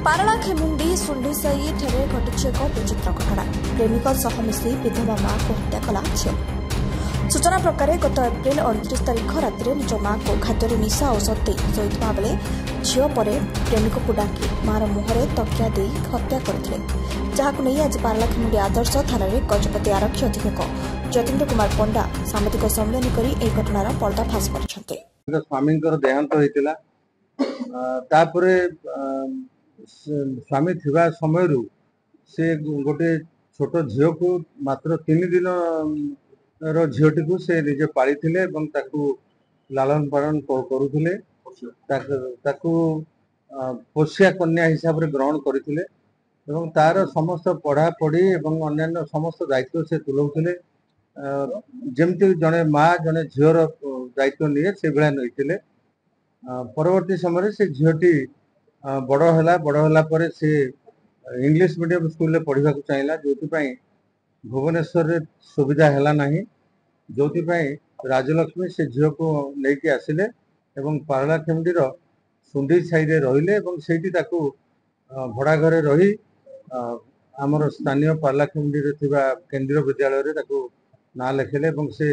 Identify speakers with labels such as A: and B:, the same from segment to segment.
A: ପାରଳାଖେମୁଣ୍ଡି ସୁଣ୍ଡିସାହି ଠାରେ ଘଟିଛି ଏକ ବିଚିତ୍ର ଘଟଣା। ପ୍ରେମିକ ସହ ମିଶି ବିଧବା ମାଆକୁ ହତ୍ୟା କଲା ଝିଅ। ସୂଚନା ପ୍ରକାରେ ଗତ ଏପ୍ରିଲ 29 ତାରିଖ ରାତିରେ ନିଜ ମାଆକୁ ଖାଦ୍ୟରେ ନିଶା ଔଷଧ ଦେଇ ଶୋଇଥିବା ବେଳେ ଝିଅ ପରେ ପ୍ରେମିକକୁ ଡାକି ମାଆର ମୁହଁରେ ତକିଆ ଦେଇ ହତ୍ୟା କରିଥିଲେ, ଯାହାକୁ ନେଇ ଆଜି ପାରଳାଖେମୁଣ୍ଡି ଆଦର୍ଶ ଥାନାରେ ଗଜପତି ଆରକ୍ଷୀ ଅଧୀକ୍ଷକ ଯତୀନ୍ଦ୍ର କୁମାର ପଣ୍ଡା ସାମ୍ବାଦିକ ସମ୍ମିଳନୀ କରି ଏହି ଘଟଣାର ପର୍ଦ୍ଦାଫାଶ କରିଛନ୍ତି।
B: ସ୍ୱାମୀଙ୍କର ଦେହାନ୍ତ ହୋଇଥିଲା। ତାପରେ ସ୍ୱାମୀ ଥିବା ସମୟରୁ ସେ ଗୋଟେ ଛୋଟ ଝିଅକୁ ମାତ୍ର 3 ଦିନର ଝିଅଟିକୁ ସେ ନିଜେ ପାଳିଥିଲେ ଏବଂ ତାକୁ ଲାଳନ ପାଳନ କରୁଥିଲେ। ତାକୁ ପୋଷ୍ୟା କନ୍ୟା ହିସାବରେ ଗ୍ରହଣ କରିଥିଲେ ଏବଂ ତାର ସମସ୍ତ ପଢ଼ାପଢ଼ି ଏବଂ ଅନ୍ୟାନ୍ୟ ସମସ୍ତ ଦାୟିତ୍ୱ ସେ ତୁଲାଉଥିଲେ। ଯେମିତି ଜଣେ ମା ଜଣେ ଝିଅର ଦାୟିତ୍ୱ ନିଏ ସେଭଳିଆ ନେଇଥିଲେ। ପରବର୍ତ୍ତୀ ସମୟରେ ସେ ଝିଅଟି ବଡ଼ ହେଲା ପରେ ସେ ଇଂଲିଶ ମିଡ଼ିୟମ ସ୍କୁଲରେ ପଢ଼ିବାକୁ ଚାହିଁଲା, ଯୋଉଥିପାଇଁ ଭୁବନେଶ୍ୱରରେ ସୁବିଧା ହେଲା ନାହିଁ, ଯୋଉଥିପାଇଁ ରାଜଲକ୍ଷ୍ମୀ ସେ ଝିଅକୁ ନେଇକି ଆସିଲେ ଏବଂ ପାରଳାଖେମୁଣ୍ଡିର ସୁଣ୍ଡି ସାହିରେ ରହିଲେ ଏବଂ ସେଇଠି ତାକୁ ଭଡ଼ା ଘରେ ରହି ଆମର ସ୍ଥାନୀୟ ପାରଳାଖେମୁଣ୍ଡିରେ ଥିବା କେନ୍ଦ୍ରୀୟ ବିଦ୍ୟାଳୟରେ ତାକୁ ନାଁ ଲେଖିଲେ ଏବଂ ସେ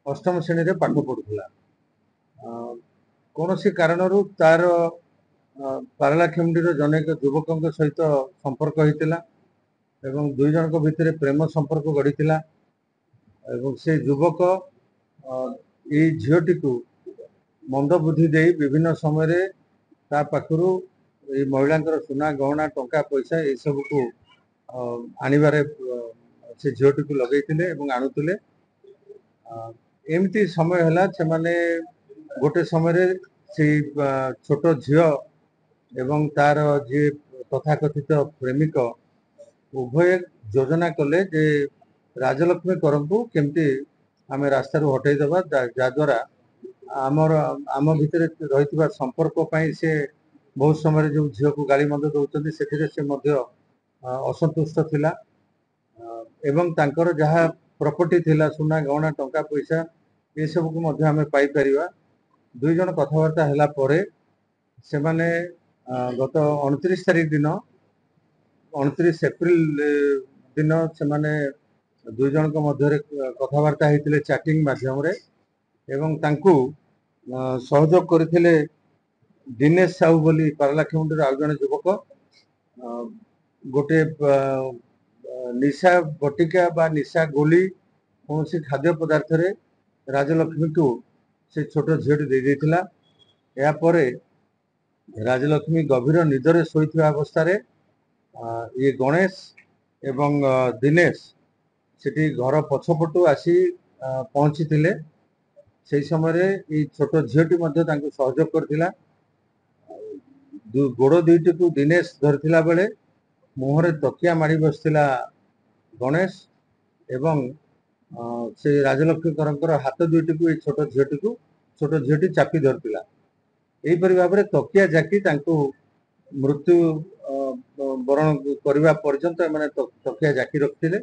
B: 8ମ ଶ୍ରେଣୀରେ ପାଠ ପଢୁଥିଲା। କୌଣସି କାରଣରୁ ତାର ପାରଳାଖେମୁଣ୍ଡିର ଜଣେ ଯୁବକଙ୍କ ସହିତ ସମ୍ପର୍କ ହୋଇଥିଲା ଏବଂ ଦୁଇ ଜଣଙ୍କ ଭିତରେ ପ୍ରେମ ସମ୍ପର୍କ ଗଢ଼ିଥିଲା ଏବଂ ସେ ଯୁବକ ଏଇ ଝିଅଟିକୁ ମନ୍ଦ ବୁଦ୍ଧି ଦେଇ ବିଭିନ୍ନ ସମୟରେ ତା ପାଖରୁ ଏଇ ମହିଳାଙ୍କର ସୁନା ଗହଣା ଟଙ୍କା ପଇସା ଏସବୁକୁ ଆଣିବାରେ ସେ ଝିଅଟିକୁ ଲଗେଇଥିଲେ ଏବଂ ଆଣୁଥିଲେ। ଏମିତି ସମୟ ହେଲା ସେମାନେ ଗୋଟେ ସମୟରେ ସେଇ ଛୋଟ ଝିଅ ଏବଂ ତାର ଯିଏ ତଥାକଥିତ ପ୍ରେମିକ ଉଭୟ ଯୋଜନା କଲେ ଯେ ରାଜଲକ୍ଷ୍ମୀ କରଙ୍କୁ କେମିତି ଆମେ ରାସ୍ତାରୁ ହଟେଇଦେବା, ଯାଦ୍ୱାରା ଆମ ଭିତରେ ରହିଥିବା ସମ୍ପର୍କ ପାଇଁ ସେ ବହୁତ ସମୟରେ ଯେଉଁ ଝିଅକୁ ଗାଳି ମନ୍ଦ ଦଉଛନ୍ତି ସେଥିରେ ସେ ମଧ୍ୟ ଅସନ୍ତୁଷ୍ଟ ଥିଲା ଏବଂ ତାଙ୍କର ଯାହା ପ୍ରପର୍ଟି ଥିଲା ସୁନା ଗହଣା ଟଙ୍କା ପଇସା ଏସବୁକୁ ମଧ୍ୟ ଆମେ ପାଇପାରିବା। ଦୁଇ ଜଣ କଥାବାର୍ତ୍ତା ହେଲା ପରେ ସେମାନେ ଗତ 29 ତାରିଖ ଦିନ 29 ଏପ୍ରିଲ ଦିନ ସେମାନେ ଦୁଇ ଜଣଙ୍କ ମଧ୍ୟରେ କଥାବାର୍ତ୍ତା ହେଇଥିଲେ ଚାଟିଂ ମାଧ୍ୟମରେ ଏବଂ ତାଙ୍କୁ ସହଯୋଗ କରିଥିଲେ ଦିନେଶ ସାହୁ ବୋଲି ପାରଳାଖେମୁଣ୍ଡିର ଆଉ ଜଣେ ଯୁବକ। ଗୋଟେ ନିଶା ବଟିକା ବା ନିଶା ଗୋଲି କୌଣସି ଖାଦ୍ୟ ପଦାର୍ଥରେ ରାଜଲକ୍ଷ୍ମୀକୁ ସେ ଛୋଟ ଝିଅଟି ଦେଇଥିଲା। ଏହାପରେ ରାଜଲକ୍ଷ୍ମୀ ଗଭୀର ନିଦରେ ଶୋଇଥିବା ଅବସ୍ଥାରେ ଇଏ ଗଣେଶ ଏବଂ ଦିନେଶ ସେଠି ଘର ପଛପଟୁ ଆସି ପହଞ୍ଚିଥିଲେ। ସେହି ସମୟରେ ଏଇ ଛୋଟ ଝିଅଟି ମଧ୍ୟ ତାଙ୍କୁ ସହଯୋଗ କରିଥିଲା। ଗୋଡ଼ ଦୁଇଟିକୁ ଦିନେଶ ଧରିଥିଲା ବେଳେ ମୁହଁରେ ତକିଆ ମାଡ଼ି ବସିଥିଲା ଗଣେଶ ଏବଂ ସେ ରାଜଲକ୍ଷ୍ମୀକରଙ୍କର ହାତ ଦୁଇଟିକୁ ଏଇ ଛୋଟ ଝିଅଟି ଚାପି ଧରିଥିଲା। ଏହିପରି ଭାବରେ ତକିଆ ଜାକି ତାଙ୍କୁ ମୃତ୍ୟୁ ବରଣ କରିବା ପର୍ଯ୍ୟନ୍ତ ଏମାନେ ତକିଆ ଜାକି ରଖିଥିଲେ